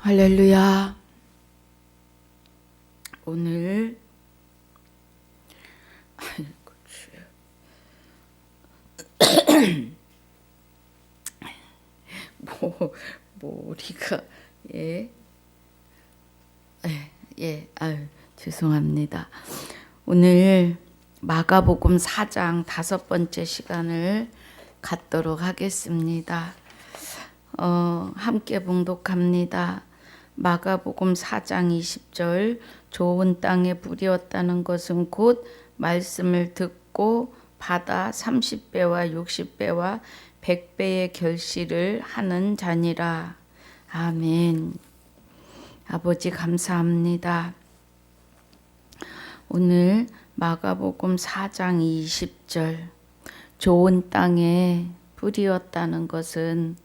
할렐루야. 오늘 머리가 예, 죄송합니다. 오늘 마가복음 4장 5번째 시간을 갖도록 하겠습니다. 함께 봉독합니다. 마가복음 4장 20절 좋은 땅에 뿌리었다는 것은 곧 말씀을 듣고 받아 30배와 60배와 100배의 결실을 하는 자니라. 아멘. 아버지 감사합니다. 오늘 마가복음 4장 20절 좋은 땅에 뿌리었다는 것은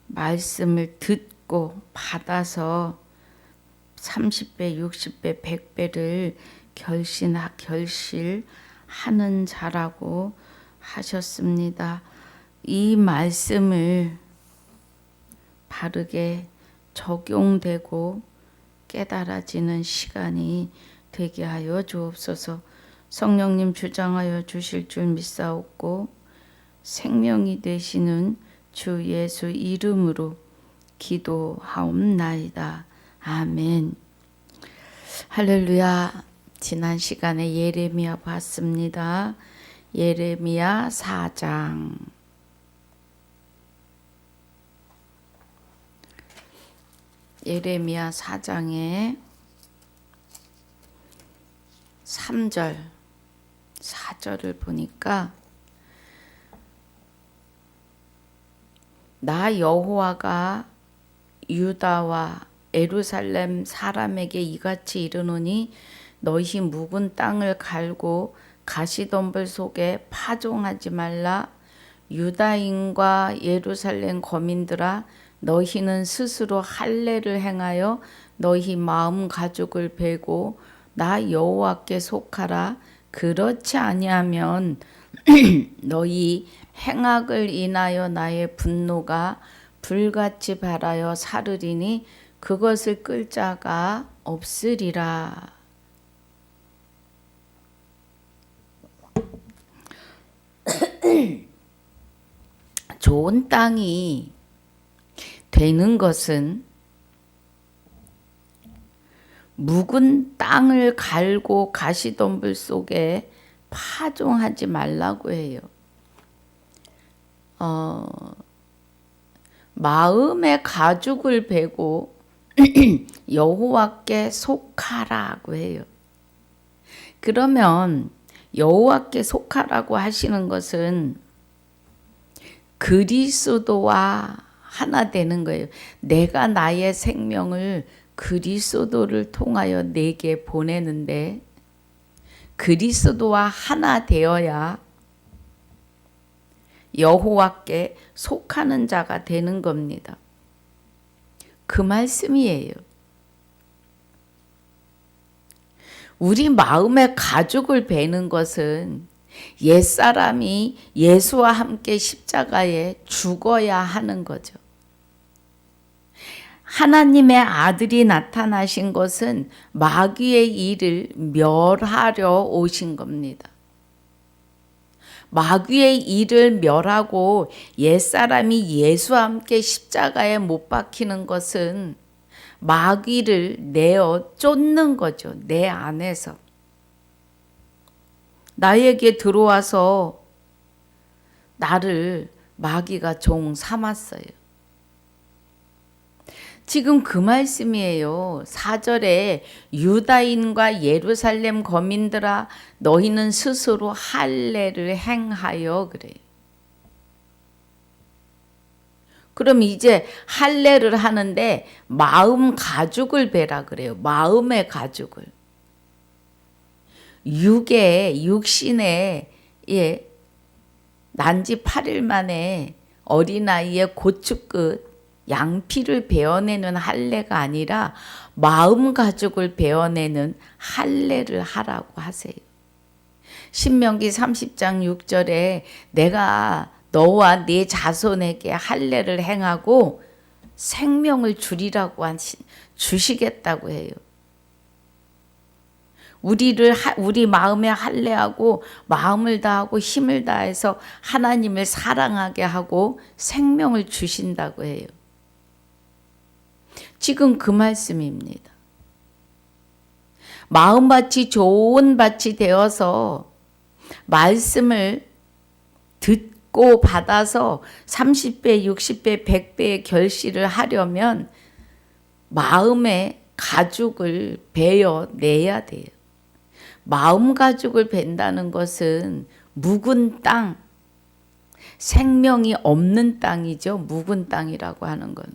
말씀을 듣고 받아서 30배, 60배, 100배를 결실하는 자라고 하셨습니다. 이 말씀을 바르게 적용되고 깨달아지는 시간이 되게 하여 주옵소서. 성령님 주장하여 주실 줄 믿사옵고 생명이 되시는 주 예수 이름으로 기도하옵나이다. 아멘. 할렐루야. 지난 시간에 예레미야 봤습니다. 예레미야 4장. 예레미야 4장에 3절, 4절을 보니까 나 여호와가 유다와 예루살렘 사람에게 이같이 이르노니 너희 묵은 땅을 갈고 가시덤불 속에 파종하지 말라. 유다인과 예루살렘 거민들아 너희는 스스로 할례를 행하여 너희 마음 가죽을 베고 나 여호와께 속하라. 그렇지 아니하면 너희 행악을 인하여 나의 분노가 불같이 발하여 사르리니 그것을 끌 자가 없으리라. 좋은 땅이 되는 것은 묵은 땅을 갈고 가시덤불 속에 파종하지 말라고 해요. 마음의 가죽을 베고 여호와께 속하라고 해요. 그러면 여호와께 속하라고 하시는 것은 그리스도와 하나 되는 거예요. 내가 나의 생명을 그리스도를 통하여 내게 보내는데 그리스도와 하나 되어야 여호와께 속하는 자가 되는 겁니다. 그 말씀이에요. 우리 마음의 가죽을 베는 것은 옛사람이 예수와 함께 십자가에 죽어야 하는 거죠. 하나님의 아들이 나타나신 것은 마귀의 일을 멸하려 오신 겁니다. 마귀의 일을 멸하고 옛사람이 예수와 함께 십자가에 못 박히는 것은 마귀를 내어 쫓는 거죠. 내 안에서. 나에게 들어와서 나를 마귀가 종 삼았어요. 지금 그 말씀이에요. 4절에 유다인과 예루살렘 거민들아 너희는 스스로 할례를 행하여 그래요. 그럼 이제 할례를 하는데 마음 가죽을 베라 그래요. 마음의 가죽을. 육신에 난지 8일 만에 어린아이의 고추끝 양피를 베어내는 할례가 아니라 마음 가죽을 베어내는 할례를 하라고 하세요. 신명기 30장 6절에 내가 너와 네 자손에게 할례를 행하고 생명을 주시겠다고 해요. 우리 마음에 할례하고 마음을 다하고 힘을 다해서 하나님을 사랑하게 하고 생명을 주신다고 해요. 지금 그 말씀입니다. 마음밭이 좋은 밭이 되어서 말씀을 듣고 받아서 30배, 60배, 100배의 결실을 하려면 마음의 가죽을 베어내야 돼요. 마음 가죽을 벤다는 것은 묵은 땅, 생명이 없는 땅이죠. 묵은 땅이라고 하는 거는.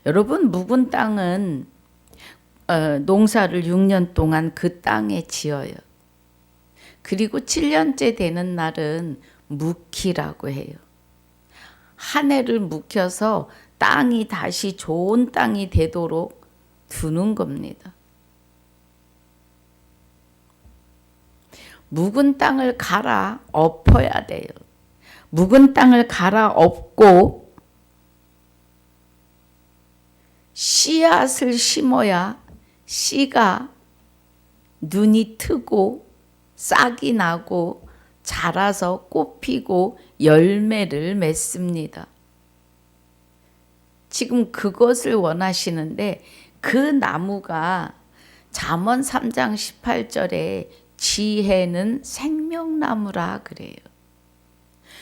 여러분, 묵은 땅은 농사를 6년 동안 그 땅에 지어요. 그리고 7년째 되는 날은 묵히라고 해요. 한 해를 묵혀서 땅이 다시 좋은 땅이 되도록 두는 겁니다. 묵은 땅을 갈아 엎어야 돼요. 묵은 땅을 갈아 엎고 씨앗을 심어야 씨가 눈이 트고 싹이 나고 자라서 꽃 피고 열매를 맺습니다. 지금 그것을 원하시는데 그 나무가 잠언 3장 18절에 지혜는 생명나무라 그래요.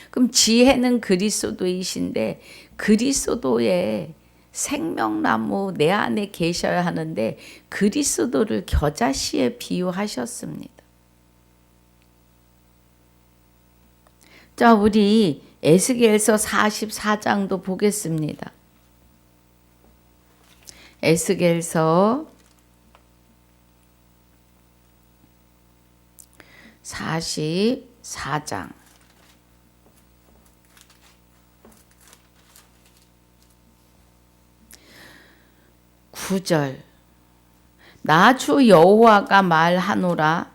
그럼 지혜는 그리스도이신데 그리스도의 생명나무 내 안에 계셔야 하는데 그리스도를 겨자씨에 비유하셨습니다. 자, 우리 에스겔서 44장도 보겠습니다. 에스겔서 44장 9절 나 주 여호와가 말하노라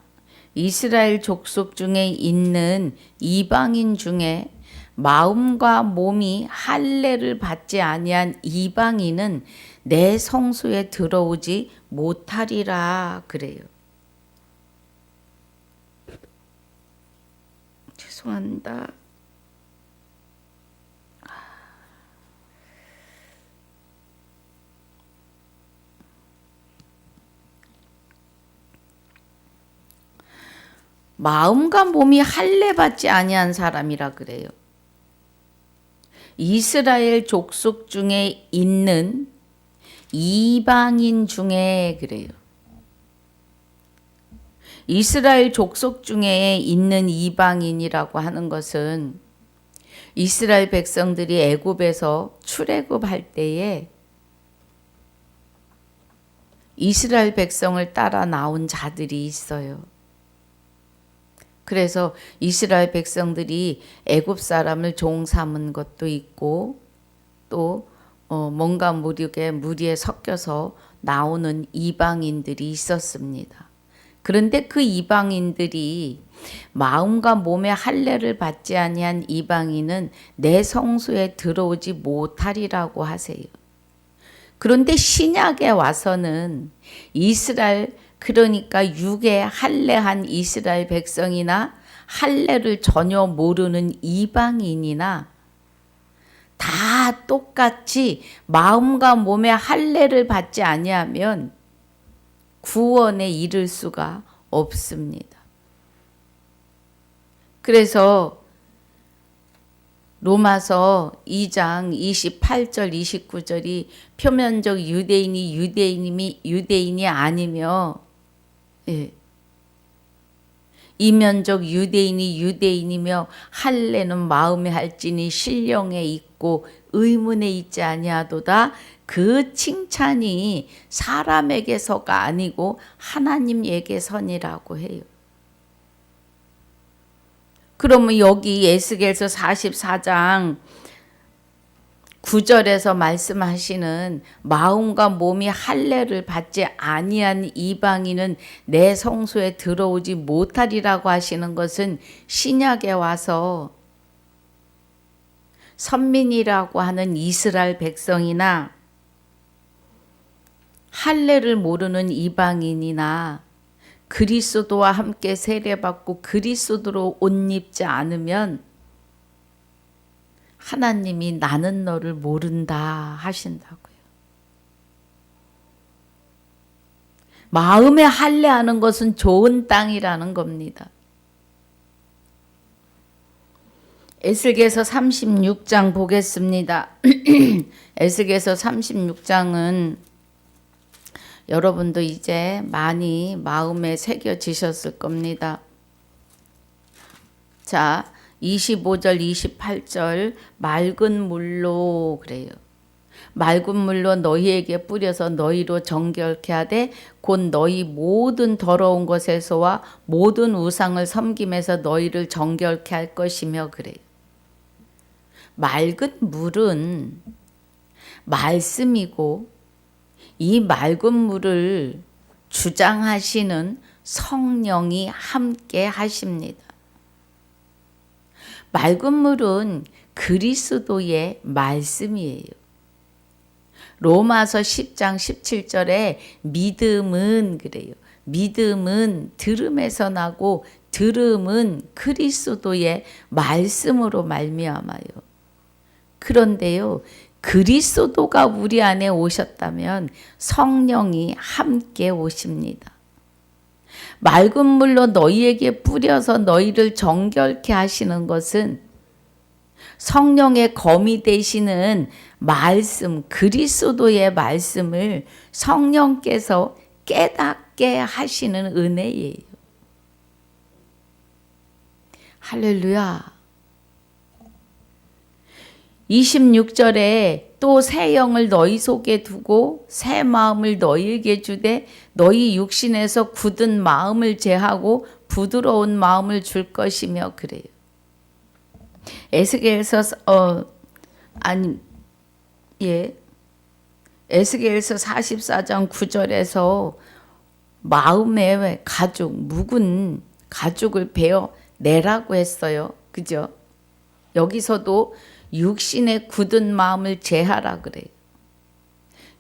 이스라엘 족속 중에 있는 이방인 중에 마음과 몸이 할례를 받지 아니한 이방인은 내 성소에 들어오지 못하리라 그래요. 죄송합니다. 마음과 몸이 할례 받지 아니한 사람이라 그래요. 이스라엘 족속 중에 있는 이방인 중에 그래요. 이스라엘 족속 중에 있는 이방인이라고 하는 것은 이스라엘 백성들이 애굽에서 출애굽할 때에 이스라엘 백성을 따라 나온 자들이 있어요. 그래서 이스라엘 백성들이 애굽 사람을 종 삼은 것도 있고 또 뭔가 무리에 섞여서 나오는 이방인들이 있었습니다. 그런데 그 이방인들이 마음과 몸의 할례를 받지 아니한 이방인은 내 성소에 들어오지 못하리라고 하세요. 그런데 신약에 와서는 이스라엘 그러니까 육에 할례한 이스라엘 백성이나 할례를 전혀 모르는 이방인이나 다 똑같이 마음과 몸의 할례를 받지 아니하면 구원에 이를 수가 없습니다. 그래서 로마서 2장 28절 29절이 표면적 유대인이 아니며 이면적 유대인이며 할례는 마음에 할지니 신령에 있고 의문에 있지 아니하도다. 그 칭찬이 사람에게서가 아니고 하나님에게선이라고 해요. 그러면 여기 에스겔서 44장 9절에서 말씀하시는 마음과 몸이 할례를 받지 아니한 이방인은 내 성소에 들어오지 못하리라고 하시는 것은 신약에 와서 선민이라고 하는 이스라엘 백성이나 할례를 모르는 이방인이나 그리스도와 함께 세례받고 그리스도로 옷 입지 않으면 하나님이 나는 너를 모른다 하신다고요. 마음에 할례하는 것은 좋은 땅이라는 겁니다. 에스겔서 36장 보겠습니다. 에스겔서 36장은 여러분도 이제 많이 마음에 새겨지셨을 겁니다. 자, 25절 28절 맑은 물로 그래요. 맑은 물로 너희에게 뿌려서 너희로 정결케 하되 곧 너희 모든 더러운 것에서와 모든 우상을 섬김에서 너희를 정결케 할 것이며 그래요. 맑은 물은 말씀이고 이 맑은 물을 주장하시는 성령이 함께 하십니다. 맑은 물은 그리스도의 말씀이에요. 로마서 10장 17절에 믿음은 그래요. 믿음은 들음에서 나고 들음은 그리스도의 말씀으로 말미암아요. 그런데요, 그리스도가 우리 안에 오셨다면 성령이 함께 오십니다. 맑은 물로 너희에게 뿌려서 너희를 정결케 하시는 것은 성령의 검이 되시는 말씀, 그리스도의 말씀을 성령께서 깨닫게 하시는 은혜예요. 할렐루야. 26절에 또 새 영을 너희 속에 두고 새 마음을 너희에게 주되 너희 육신에서 굳은 마음을 제하고 부드러운 마음을 줄 것이며 그래요. 에스겔서 에스겔서 44장 9절에서 마음의 가죽, 묵은 가죽을 베어 내라고 했어요. 그죠? 여기서도 육신의 굳은 마음을 제하라 그래요.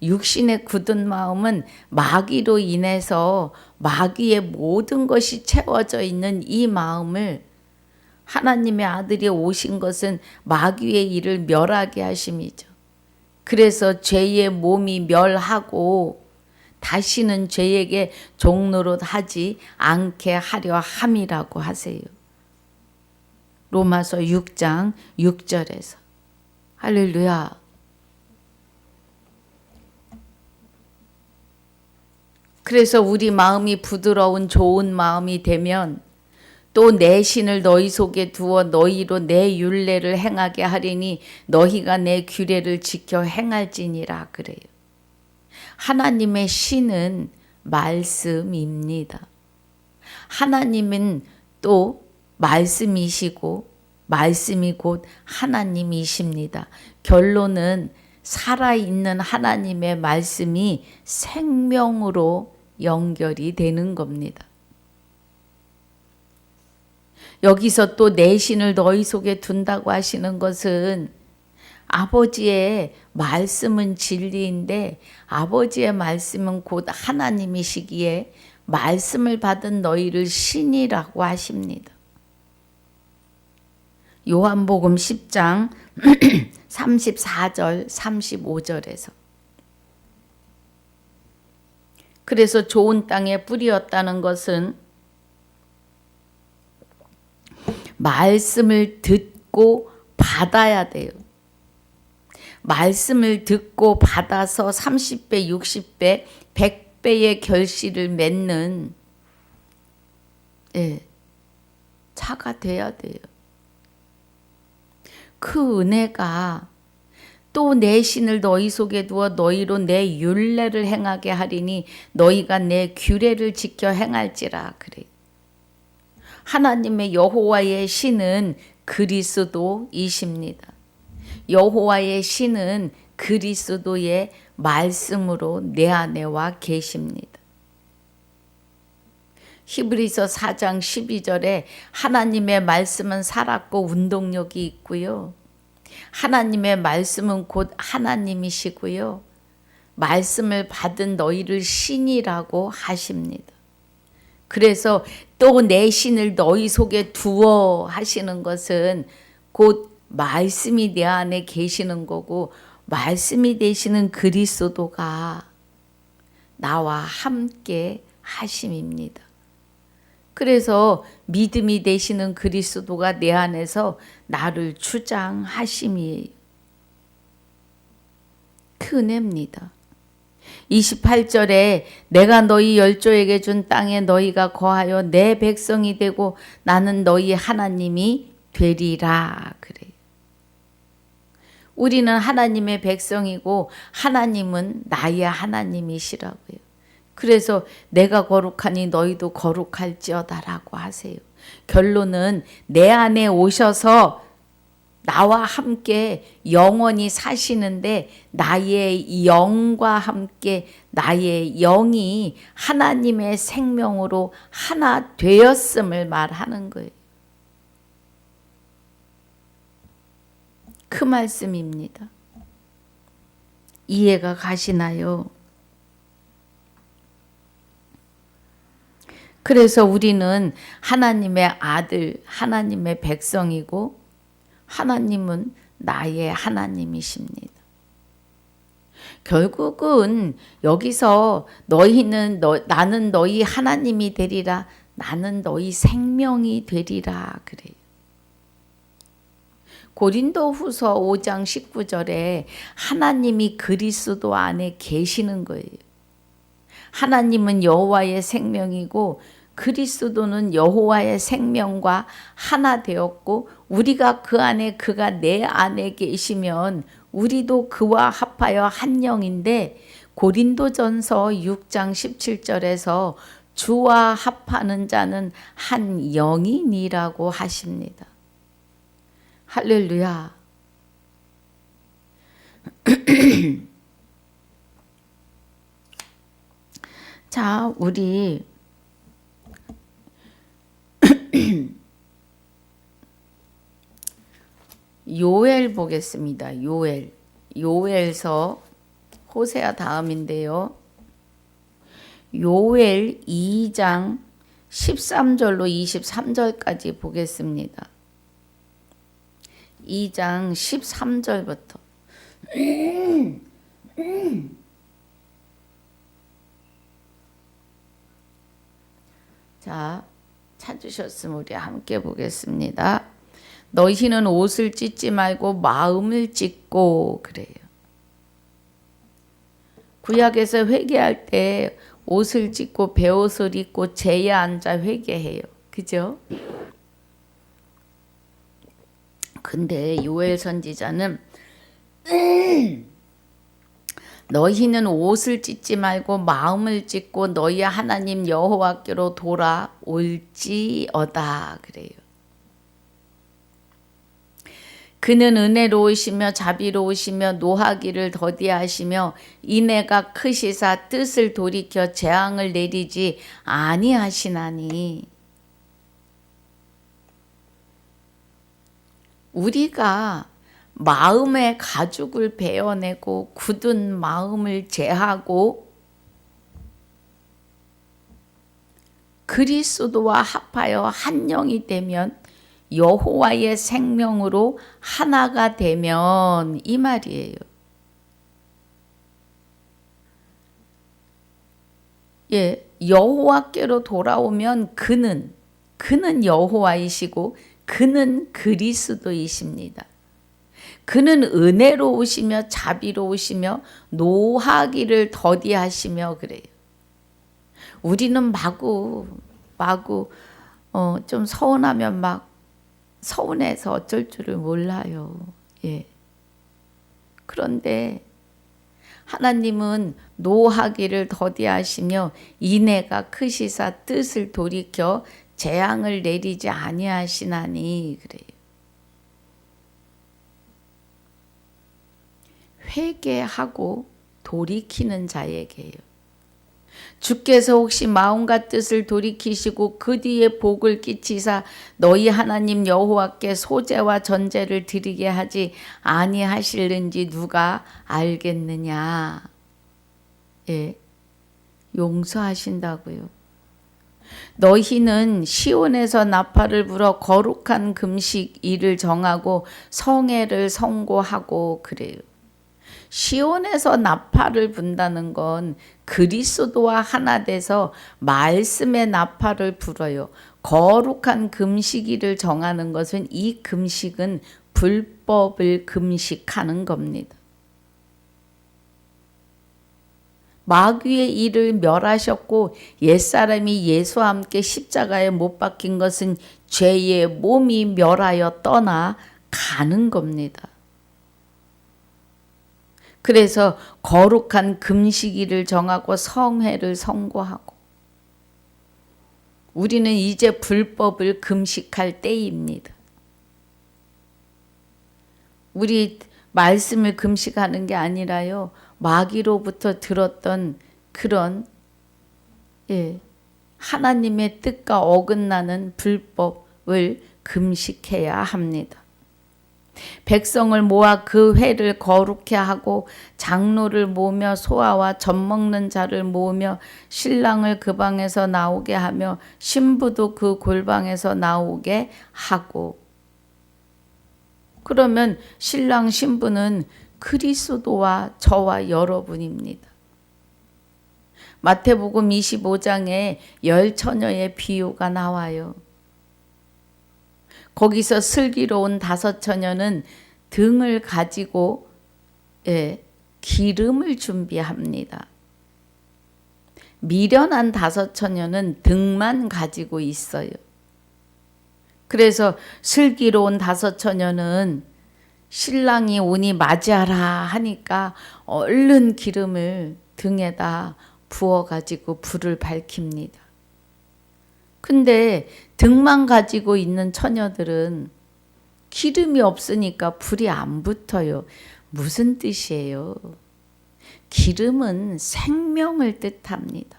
육신의 굳은 마음은 마귀로 인해서 마귀의 모든 것이 채워져 있는 이 마음을 하나님의 아들이 오신 것은 마귀의 일을 멸하게 하심이죠. 그래서 죄의 몸이 멸하고 다시는 죄에게 종노릇 하지 않게 하려 함이라고 하세요. 로마서 6장 6절에서. 할렐루야. 그래서 우리 마음이 부드러운 좋은 마음이 되면 또 내 신을 너희 속에 두어 너희로 내 율례를 행하게 하리니 너희가 내 규례를 지켜 행할지니라 그래요. 하나님의 신은 말씀입니다. 하나님은 또 말씀이시고 말씀이 곧 하나님이십니다. 결론은 살아있는 하나님의 말씀이 생명으로 연결이 되는 겁니다. 여기서 또 내 신을 너희 속에 둔다고 하시는 것은 아버지의 말씀은 진리인데 아버지의 말씀은 곧 하나님이시기에 말씀을 받은 너희를 신이라고 하십니다. 요한복음 10장 34절 35절에서 그래서 좋은 땅에 뿌리였다는 것은 말씀을 듣고 받아야 돼요. 말씀을 듣고 받아서 30배, 60배, 100배의 결실을 맺는 차가 돼야 돼요. 그 은혜가 또 내 신을 너희 속에 두어 너희로 내 율례를 행하게 하리니 너희가 내 규례를 지켜 행할지라 그래. 하나님의 여호와의 신은 그리스도이십니다. 여호와의 신은 그리스도의 말씀으로 내 안에 와 계십니다. 히브리서 4장 12절에 하나님의 말씀은 살았고 운동력이 있고요. 하나님의 말씀은 곧 하나님이시고요. 말씀을 받은 너희를 신이라고 하십니다. 그래서 또 내 신을 너희 속에 두어 하시는 것은 곧 말씀이 내 안에 계시는 거고, 말씀이 되시는 그리스도가 나와 함께 하심입니다. 그래서 믿음이 되시는 그리스도가 내 안에서 나를 주장하심이에요. 그 은혜입니다. 28절에 내가 너희 열조에게 준 땅에 너희가 거하여 내 백성이 되고 나는 너희 하나님이 되리라 그래요. 우리는 하나님의 백성이고 하나님은 나의 하나님이시라고요. 그래서 내가 거룩하니 너희도 거룩할지어다라고 하세요. 결론은 내 안에 오셔서 나와 함께 영원히 사시는데 나의 영과 함께 나의 영이 하나님의 생명으로 하나 되었음을 말하는 거예요. 그 말씀입니다. 이해가 가시나요? 그래서 우리는 하나님의 아들, 하나님의 백성이고 하나님은 나의 하나님이십니다. 결국은 여기서 나는 너희 하나님이 되리라, 나는 너희 생명이 되리라 그래요. 고린도후서 5장 19절에 하나님이 그리스도 안에 계시는 거예요. 하나님은 여호와의 생명이고 그리스도는 여호와의 생명과 하나 되었고 우리가 그 안에 그가 내 안에 계시면 우리도 그와 합하여 한 영인데 고린도전서 6장 17절에서 주와 합하는 자는 한 영이니라고 하십니다. 할렐루야. 자, 우리 요엘 보겠습니다. 요엘서 호세아 다음인데요. 요엘 2장 13절로 23절까지 보겠습니다. 2장 13절부터 자, 찾으셨으면 우리 함께 보겠습니다. 너희는 옷을 찢지 말고 마음을 찢고 그래요. 구약에서 회개할 때 옷을 찢고 베옷을 입고 제에 앉아 회개해요. 그죠? 근데 요엘 선지자는 너희는 옷을 찢지 말고 마음을 찢고 너희 하나님 여호와께로 돌아올지어다 그래요. 그는 은혜로우시며 자비로우시며 노하기를 더디하시며 인애가 크시사 뜻을 돌이켜 재앙을 내리지 아니하시나니. 우리가 마음의 가죽을 베어내고 굳은 마음을 제하고 그리스도와 합하여 한 영이 되면 여호와의 생명으로 하나가 되면 이 말이에요. 예, 여호와께로 돌아오면 그는 여호와이시고 그는 그리스도이십니다. 그는 은혜로우시며 자비로우시며 노하기를 더디하시며 그래요. 우리는 마구 좀 서운하면 막 서운해서 어쩔 줄을 몰라요. 예. 그런데 하나님은 노하기를 더디하시며 인애가 크시사 뜻을 돌이켜 재앙을 내리지 아니하시나니 그래요. 회개하고 돌이키는 자에게요. 주께서 혹시 마음과 뜻을 돌이키시고 그 뒤에 복을 끼치사 너희 하나님 여호와께 소제와 전제를 드리게 하지 아니하실는지 누가 알겠느냐. 예, 용서하신다고요. 너희는 시온에서 나팔을 불어 거룩한 금식 일을 정하고 성회를 선고하고 그래요. 시온에서 나팔을 분다는 건 그리스도와 하나 돼서 말씀의 나팔을 불어요. 거룩한 금식일을 정하는 것은 이 금식은 불법을 금식하는 겁니다. 마귀의 일을 멸하셨고 옛사람이 예수와 함께 십자가에 못 박힌 것은 죄의 몸이 멸하여 떠나 가는 겁니다. 그래서 거룩한 금식일을 정하고 성회를 선고하고 우리는 이제 불법을 금식할 때입니다. 우리 말씀을 금식하는 게 아니라요. 마귀로부터 들었던 그런 하나님의 뜻과 어긋나는 불법을 금식해야 합니다. 백성을 모아 그 회를 거룩케 하고 장로를 모으며 소아와 젖 먹는 자를 모으며 신랑을 그 방에서 나오게 하며 신부도 그 골방에서 나오게 하고. 그러면 신랑 신부는 그리스도와 저와 여러분입니다. 마태복음 25장에 10처녀의 비유가 나와요. 거기서 슬기로운 5처녀는 등을 가지고 기름을 준비합니다. 미련한 5처녀는 등만 가지고 있어요. 그래서 슬기로운 5처녀는 신랑이 오니 맞이하라 하니까 얼른 기름을 등에다 부어가지고 불을 밝힙니다. 근데 등만 가지고 있는 처녀들은 기름이 없으니까 불이 안 붙어요. 무슨 뜻이에요? 기름은 생명을 뜻합니다.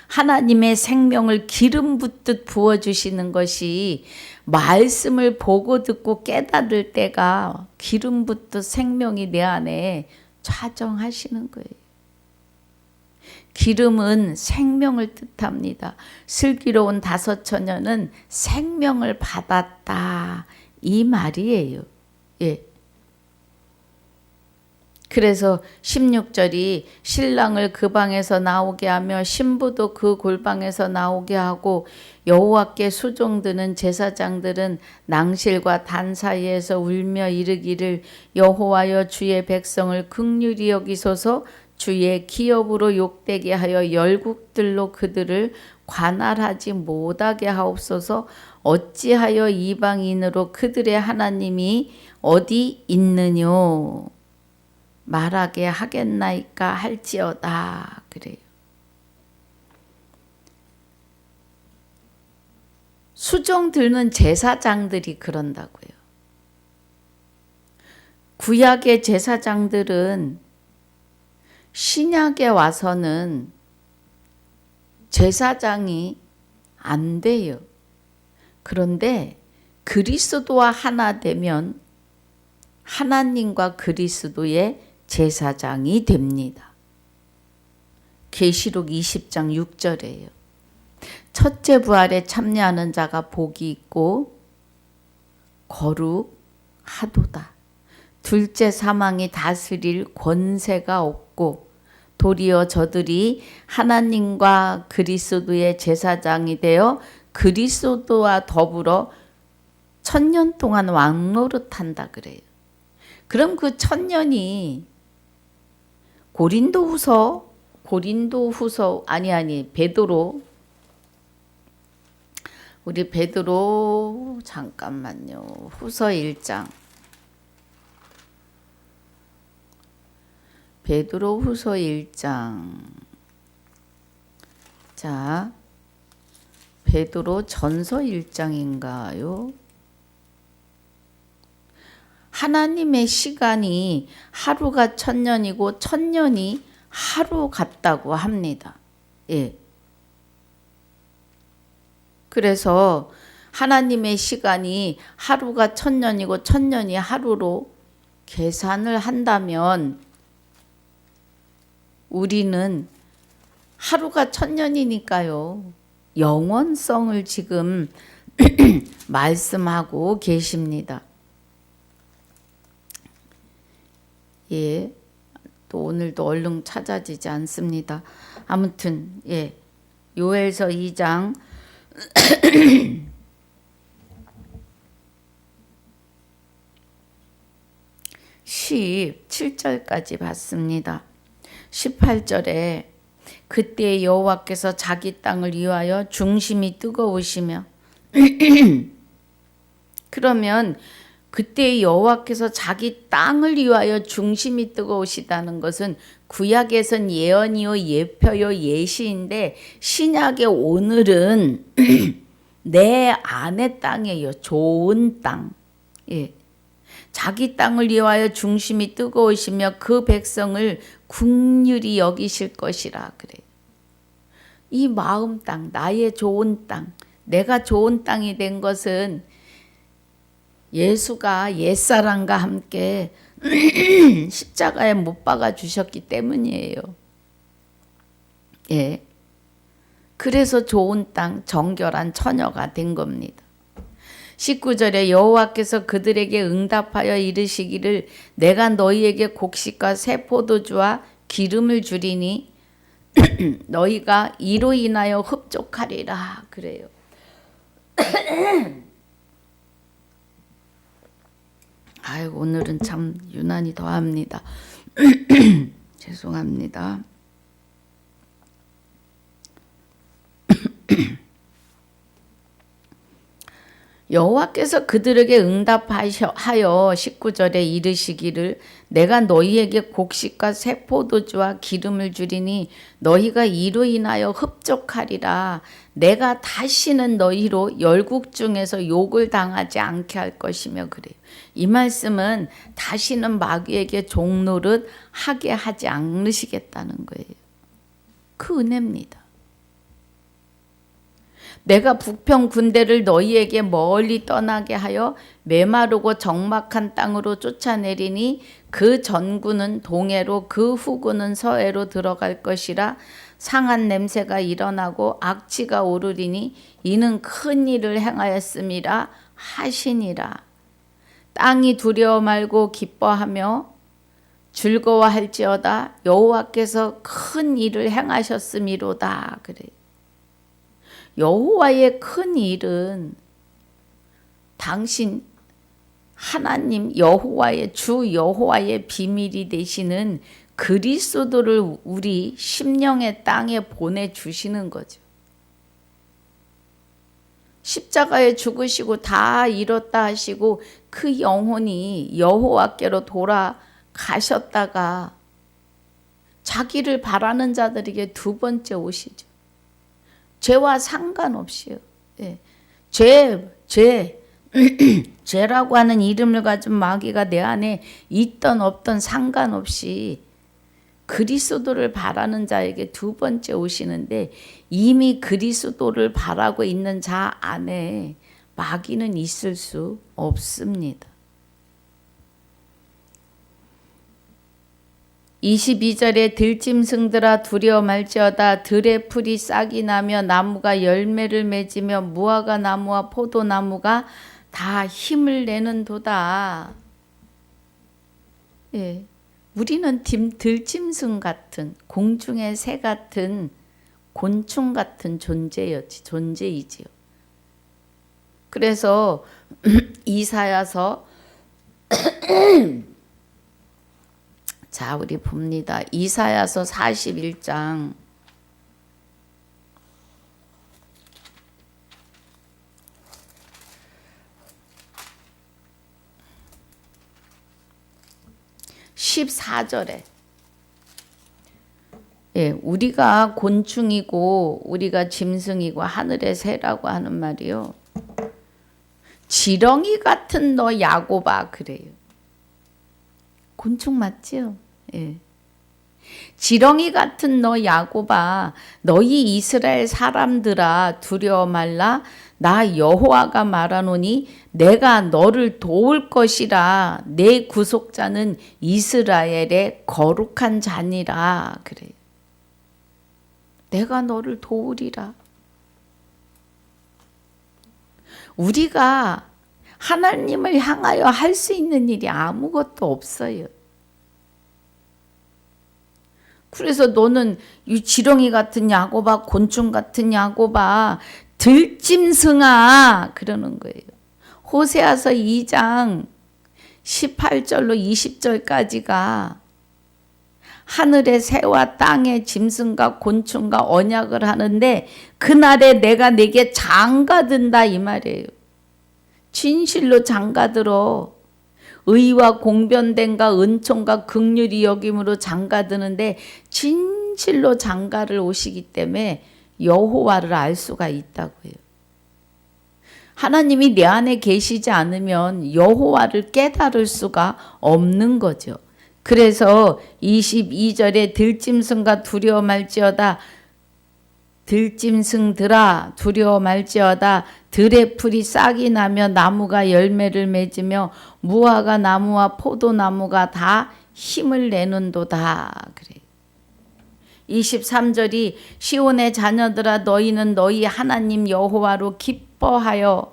하나님의 생명을 기름 붓듯 부어주시는 것이 말씀을 보고 듣고 깨달을 때가 기름 붓듯 생명이 내 안에 좌정하시는 거예요. 기름은 생명을 뜻합니다. 슬기로운 5처녀는 생명을 받았다 이 말이에요. 그래서 16절이 신랑을 그 방에서 나오게 하며 신부도 그 골방에서 나오게 하고 여호와께 수종드는 제사장들은 낭실과 단 사이에서 울며 이르기를 여호와여 주의 백성을 긍휼히 여기소서 주의 기업으로 욕되게 하여 열국들로 그들을 관할하지 못하게 하옵소서 어찌하여 이방인으로 그들의 하나님이 어디 있느뇨 말하게 하겠나이까 할지어다 그래요. 수종 들는 제사장들이 그런다고요. 구약의 제사장들은 신약에 와서는 제사장이 안 돼요. 그런데 그리스도와 하나 되면 하나님과 그리스도의 제사장이 됩니다. 계시록 20장 6절이에요. 첫째 부활에 참여하는 자가 복이 있고 거룩하도다. 둘째 사망이 다스릴 권세가 없고 도리어 저들이 하나님과 그리스도의 제사장이 되어 그리스도와 더불어 1000년 동안 왕노릇한다 그래요. 그럼 그 1000년이 베드로 잠깐만요. 후서 1장. 베드로 후서 1장. 자, 베드로 전서 1장인가요? 하나님의 시간이 하루가 1000년이고 1000년이 하루 같다고 합니다. 예. 그래서 하나님의 시간이 하루가 1000년이고 1000년이 하루로 계산을 한다면 우리는 하루가 1000년이니까요. 영원성을 지금 말씀하고 계십니다. 예. 또 오늘도 얼른 찾아지지 않습니다. 아무튼 예. 요엘서 2장 17절까지 봤습니다. 18절에 그때 여호와께서 자기 땅을 위하여 중심이 뜨거우시며 그러면 그때 여호와께서 자기 땅을 위하여 중심이 뜨거우시다는 것은 구약에선 예언이요 예표요 예시인데 신약의 오늘은 내 아내 땅이에요. 좋은 땅. 예. 자기 땅을 위하여 중심이 뜨거우시며 그 백성을 긍휼히 여기실 것이라 그래요. 이 마음 땅, 나의 좋은 땅, 내가 좋은 땅이 된 것은 예수가 옛사람과 함께 십자가에 못 박아 주셨기 때문이에요. 예. 그래서 좋은 땅, 정결한 처녀가 된 겁니다. 19절에 여호와께서 그들에게 응답하여 이르시기를 내가 너희에게 곡식과 새 포도주와 기름을 주리니 너희가 이로 인하여 흡족하리라 그래요. 아유, 오늘은 참 유난히 더합니다. 죄송합니다. 여호와께서 그들에게 응답하여 19절에 이르시기를 내가 너희에게 곡식과 새 포도주와 기름을 주리니 너희가 이로 인하여 흡족하리라. 내가 다시는 너희로 열국 중에서 욕을 당하지 않게 할 것이며 그래요. 이 말씀은 다시는 마귀에게 종노릇 하게 하지 않으시겠다는 거예요. 그 은혜입니다. 내가 북평 군대를 너희에게 멀리 떠나게 하여 메마르고 적막한 땅으로 쫓아내리니 그 전구는 동해로 그 후구는 서해로 들어갈 것이라. 상한 냄새가 일어나고 악취가 오르리니 이는 큰 일을 행하였음이라 하시니라. 땅이 두려워 말고 기뻐하며 즐거워할지어다 여호와께서 큰 일을 행하셨음이로다 그래. 여호와의 큰 일은 당신 하나님 여호와의 주 여호와의 비밀이 되시는 그리스도를 우리 심령의 땅에 보내주시는 거죠. 십자가에 죽으시고 다 이뤘다 하시고 그 영혼이 여호와께로 돌아가셨다가 자기를 바라는 자들에게 두 번째 오시죠. 죄와 상관없이요. 예. 죄라고 하는 이름을 가진 마귀가 내 안에 있던 없던 상관없이 그리스도를 바라는 자에게 두 번째 오시는데 이미 그리스도를 바라고 있는 자 안에 마귀는 있을 수 없습니다. 22절에 들짐승들아 두려워 말지어다. 들의 풀이 싹이 나며 나무가 열매를 맺으며 무화과 나무와 포도나무가 다 힘을 내는도다. 예, 우리는 들짐승 같은 공중의 새 같은 곤충 같은 존재이지요. 그래서 이사야서 자, 우리 봅니다. 이사야서 41장 14절에 예, 우리가 곤충이고 우리가 짐승이고 하늘의 새라고 하는 말이요. 지렁이 같은 너 야곱아 그래요. 곤충 맞지요? 예. 지렁이 같은 너 야곱아, 너희 이스라엘 사람들아 두려워 말라. 나 여호와가 말하노니 내가 너를 도울 것이라. 내 구속자는 이스라엘의 거룩한 자니라. 그래. 내가 너를 도우리라. 우리가 하나님을 향하여 할 수 있는 일이 아무것도 없어요. 그래서 너는 이 지렁이 같은 야곱아, 곤충 같은 야곱아, 들짐승아 그러는 거예요. 호세아서 2장 18절로 20절까지가 하늘의 새와 땅의 짐승과 곤충과 언약을 하는데 그날에 내가 내게 장가든다 이 말이에요. 진실로 장가들어. 의와 공변됨과 은총과 긍휼이 여김으로 장가드는데 진실로 장가를 오시기 때문에 여호와를 알 수가 있다고요. 하나님이 내 안에 계시지 않으면 여호와를 깨달을 수가 없는 거죠. 그래서 22절에 들짐승과 두려워 말지어다. 들짐승들아 두려워 말지어다. 들의 풀이 싹이 나며 나무가 열매를 맺으며 무화과 나무와 포도나무가 다 힘을 내는도다. 그래. 23절이 시온의 자녀들아 너희는 너희 하나님 여호와로 기뻐하여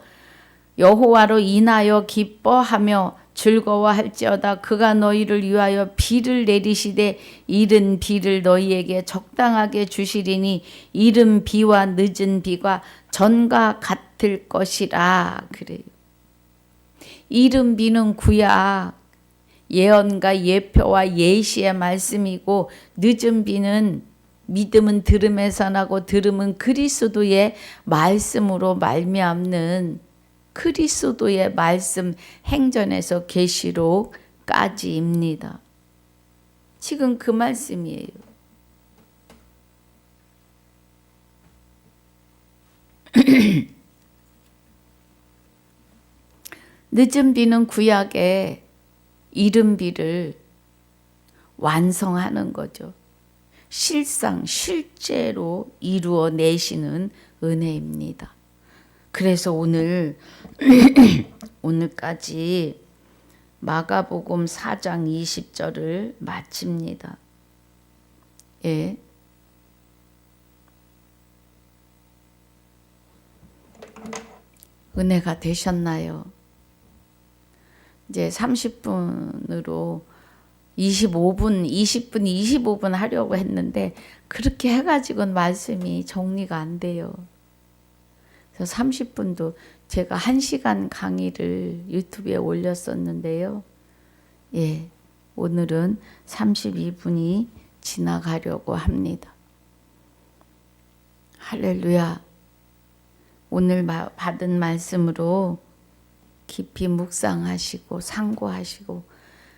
여호와로 인하여 기뻐하며 즐거워할지어다. 그가 너희를 위하여 비를 내리시되 이른 비를 너희에게 적당하게 주시리니 이른 비와 늦은 비가 전과 같을 것이라. 그래요. 이른 비는 구약, 예언과 예표와 예시의 말씀이고 늦은 비는 믿음은 들음에서 나고 들음은 그리스도의 말씀으로 말미암는 그리스도의 말씀 행전에서 계시록까지입니다. 지금 그 말씀이에요. 늦은 비는 구약의 이른 비를 완성하는 거죠. 실제로 이루어내시는 은혜입니다. 그래서 오늘까지 마가복음 4장 20절을 마칩니다. 예. 은혜가 되셨나요? 이제 30분으로 20분 하려고 했는데 그렇게 해가지고는 말씀이 정리가 안 돼요. 그래서 30분도 제가 1시간 강의를 유튜브에 올렸었는데요. 예, 오늘은 32분이 지나가려고 합니다. 할렐루야. 오늘 받은 말씀으로 깊이 묵상하시고 상고하시고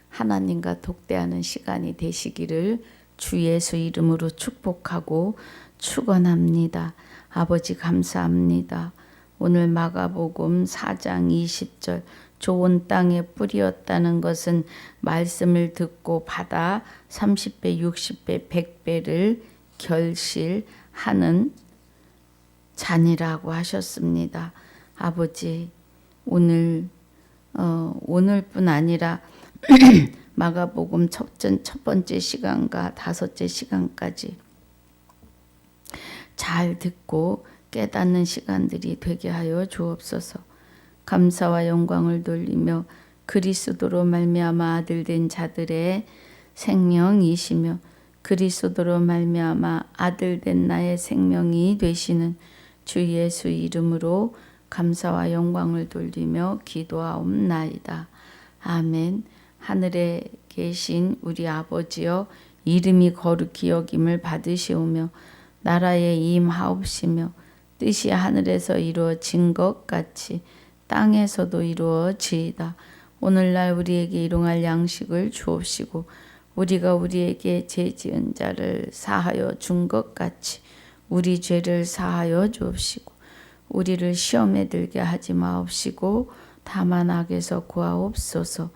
하나님과 독대하는 시간이 되시기를 주 예수 이름으로 축복하고 축원합니다. 아버지 감사합니다. 오늘 마가복음 4장 20절 좋은 땅에 뿌리었다는 것은 말씀을 듣고 받아 30배, 60배, 100배를 결실하는 잔이라고 하셨습니다. 아버지 오늘뿐 아니라 마가복음 첫 번째 시간과 5째 시간까지 잘 듣고 깨닫는 시간들이 되게 하여 주옵소서. 감사와 영광을 돌리며 그리스도로 말미암아 아들된 자들의 생명이시며 그리스도로 말미암아 아들된 나의 생명이 되시는 주 예수 이름으로 감사와 영광을 돌리며 기도하옵나이다. 아멘. 하늘에 계신 우리 아버지여 이름이 거룩히 여김을 받으시오며 나라에 임하옵시며 뜻이 하늘에서 이루어진 것 같이 땅에서도 이루어지이다. 오늘날 우리에게 일용할 양식을 주옵시고 우리가 우리에게 죄 지은 자를 사하여 준 것 같이 우리 죄를 사하여 주옵시고 우리를 시험에 들게 하지 마옵시고 다만 악에서 구하옵소서.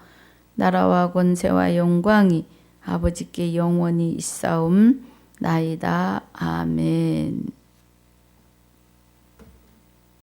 나라와 권세와 영광이 아버지께 영원히 있사옵나이다. 아멘.